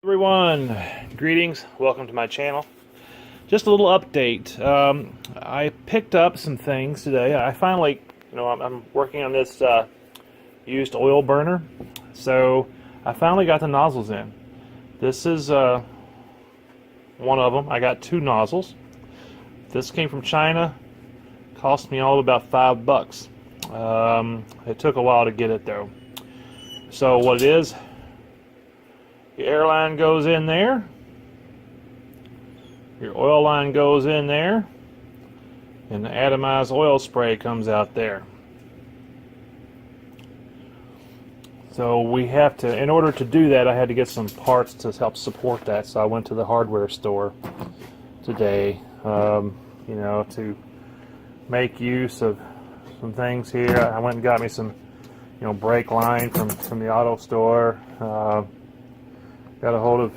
Everyone, greetings, welcome to my channel. Just a little update. I picked up some things today. I finally, I'm working on this used oil burner, so I finally got the nozzles in. This is one of them. I got two nozzles. This came from China, cost me all of about $5. It took a while to get it though. So what it is, your air line goes in there, your oil line goes in there, and the atomized oil spray comes out there. So we have to, in order to do that, I had to get some parts to help support that. So I went to the hardware store today, to make use of some things here. I went and got me some, brake line from the auto store. Got a hold of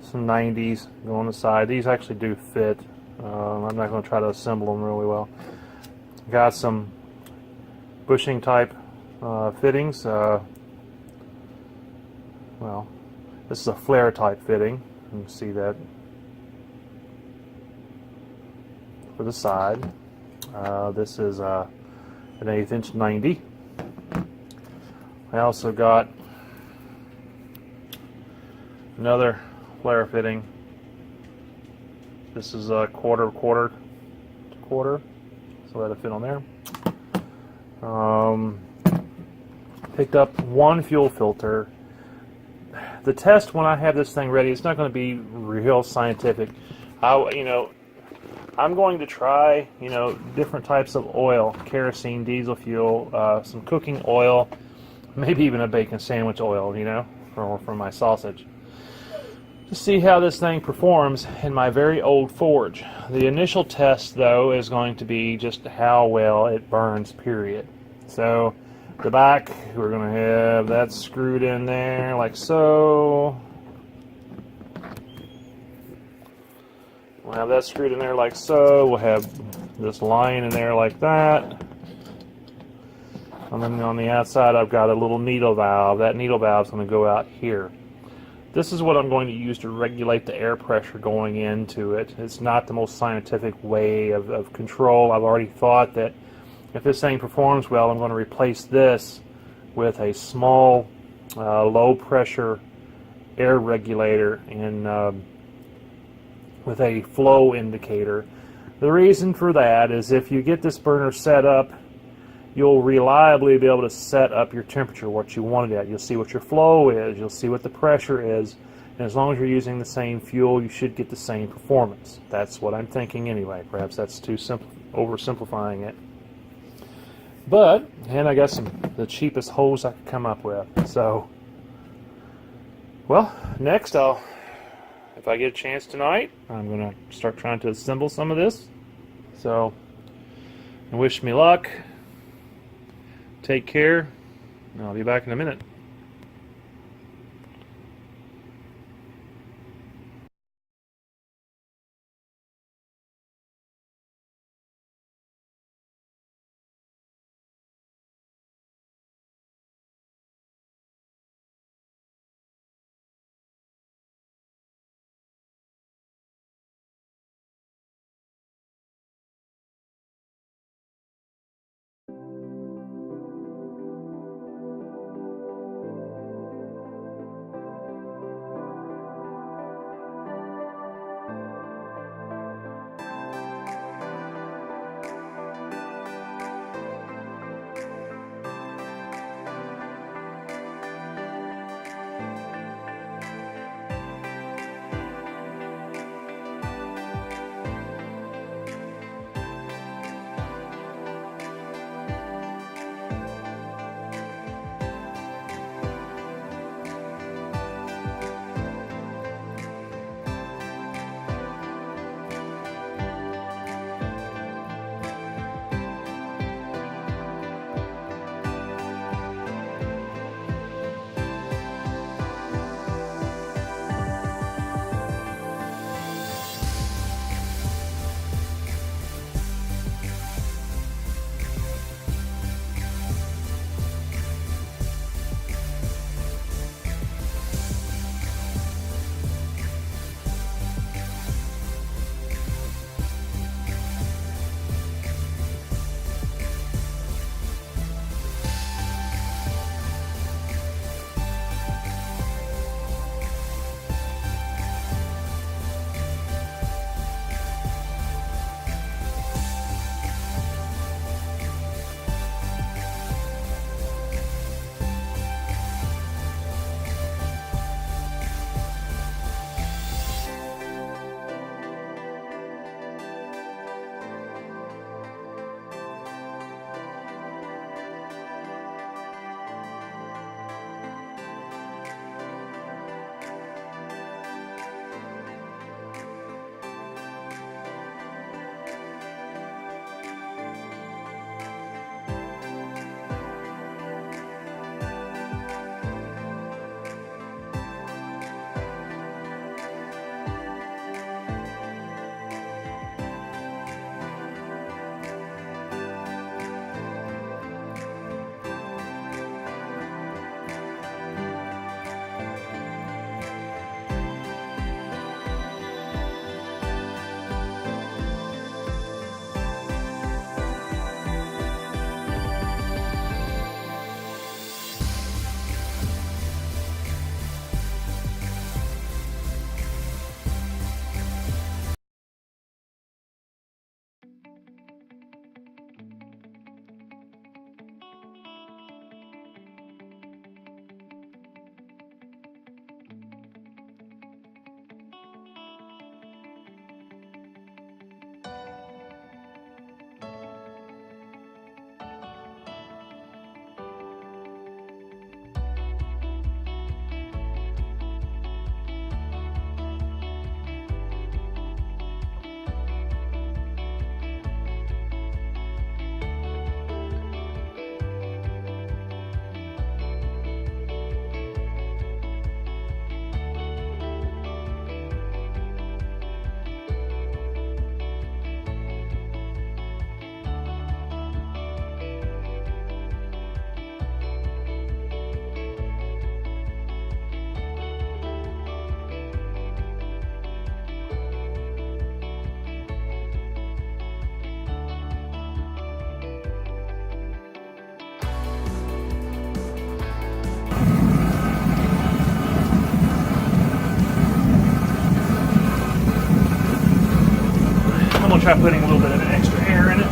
some 90s go on the side. These actually do fit. I'm not going to try to assemble them really well. Got some bushing type fittings. Well, this is a flare type fitting. You can see that for the side. This is an 1/8 inch 90. I also got another flare fitting. This is a quarter to quarter, so that'll fit on there. Picked up one fuel filter. The test when I have this thing ready, it's not going to be real scientific. I'm going to try, different types of oil, kerosene, diesel fuel, some cooking oil, maybe even a bacon sandwich oil, for my sausage, to see how this thing performs in my very old forge. The initial test, though, is going to be just how well it burns, period. So the back, we're going to have that screwed in there like so. We'll have that screwed in there like so. We'll have this line in there like that. And then on the outside, I've got a little needle valve. That needle valve is going to go out here. This is what I'm going to use to regulate the air pressure going into it. It's not the most scientific way of control. I've already thought that if this thing performs well, I'm going to replace this with a small, low pressure air regulator and with a flow indicator. The reason for that is if you get this burner set up, you'll reliably be able to set up your temperature, what you want it at. You'll see what your flow is, you'll see what the pressure is, and as long as you're using the same fuel, you should get the same performance. That's what I'm thinking anyway. Perhaps that's too oversimplifying it. But, and I got the cheapest hose I could come up with. So, well, next if I get a chance tonight, I'm going to start trying to assemble some of this. So, wish me luck. Take care, and I'll be back in a minute. try putting a little bit of an extra air in it.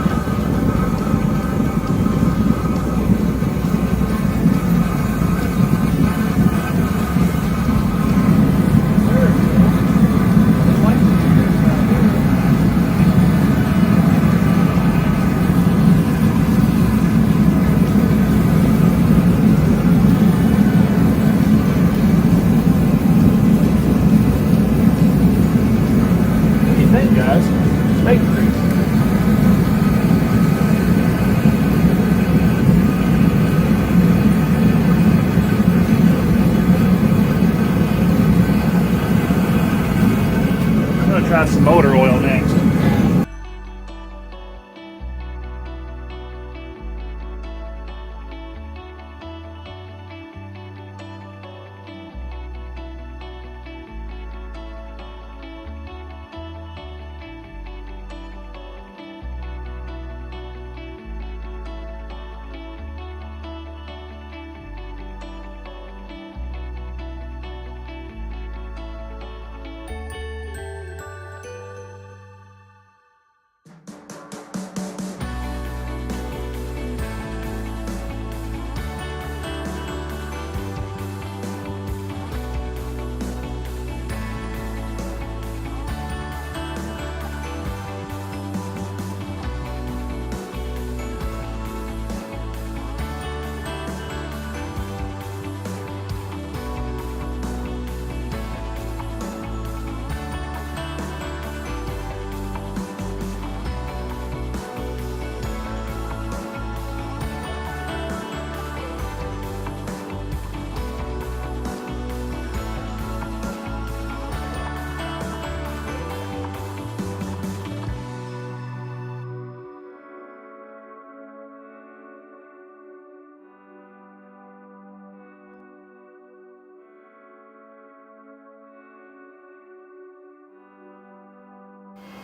Guys, bacon grease. I'm going to try some motor oil next.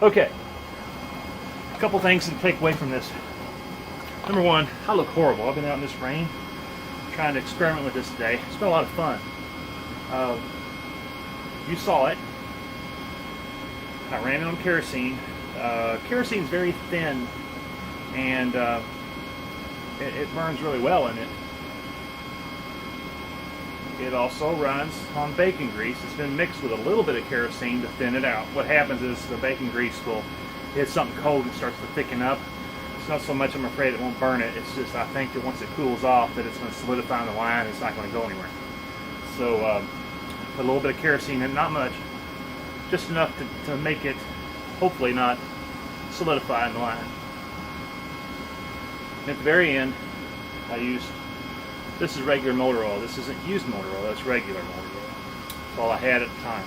Okay, a couple things to take away from this. Number one, I look horrible. I've been out in this rain trying to experiment with this today. It's been a lot of fun. You saw it. I ran it on kerosene. Kerosene is very thin, and it burns really well in it. It also runs on bacon grease. It's been mixed with a little bit of kerosene to thin it out. What happens is the bacon grease will hit something cold and starts to thicken up. It's not so much I'm afraid it won't burn it. It's just I think that once it cools off that it's going to solidify in the line and it's not going to go anywhere. So put a little bit of kerosene in, not much, just enough to make it hopefully not solidify in the line. And at the very end I used, this is regular motor oil. This isn't used motor oil, that's regular motor oil. That's all I had at the time.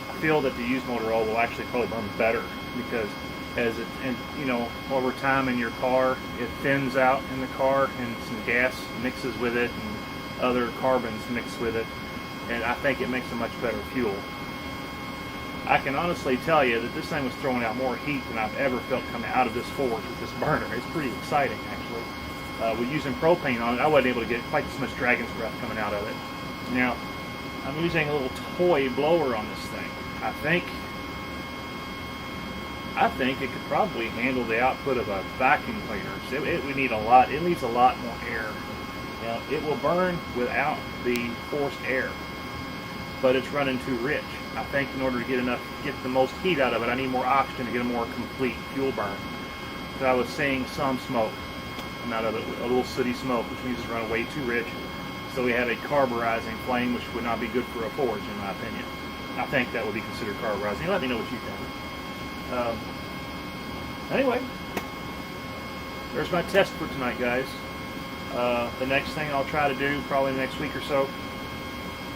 I feel that the used motor oil will actually probably burn better because as it, and you know, over time in your car, it thins out in the car and some gas mixes with it and other carbons mix with it, and I think it makes a much better fuel. I can honestly tell you that this thing was throwing out more heat than I've ever felt coming out of this forge with this burner. It's pretty exciting actually. With using propane on it, I wasn't able to get quite as much dragon's breath coming out of it. Now, I'm using a little toy blower on this thing. I think it could probably handle the output of a vacuum cleaner. It would need a lot. It needs a lot more air. Now, it will burn without the forced air, but it's running too rich. I think in order to get the most heat out of it, I need more oxygen to get a more complete fuel burn. So I was seeing some smoke come out of it, a little sooty smoke, which means it's running way too rich. So we had a carburizing flame, which would not be good for a forge, in my opinion. I think that would be considered carburizing. Let me know what you think. Anyway, there's my test for tonight, guys. The next thing I'll try to do, probably the next week or so,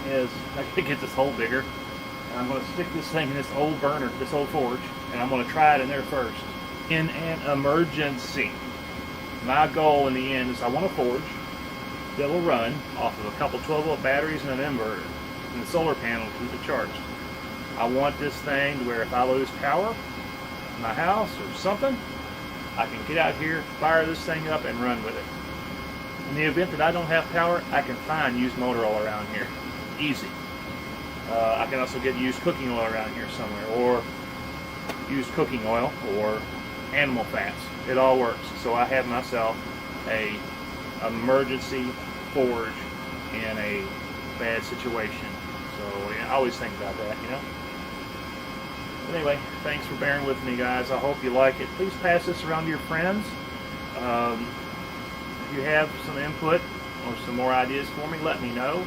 is I gotta get this hole bigger. And I'm going to stick this thing in this old burner, this old forge, and I'm going to try it in there first. In an emergency, my goal in the end is I want a forge that will run off of a couple 12-volt batteries and an inverter, and the solar panel to keep it charged. I want this thing to where if I lose power in my house or something, I can get out here, fire this thing up, and run with it. In the event that I don't have power, I can find used motor oil around here. Easy. I can also get used cooking oil around here somewhere, or use cooking oil or animal fats. It all works. So I have myself a emergency forge in a bad situation. So yeah, I always think about that, you know. But anyway, thanks for bearing with me, guys. I hope you like it. Please pass this around to your friends. If you have some input or some more ideas for me, let me know.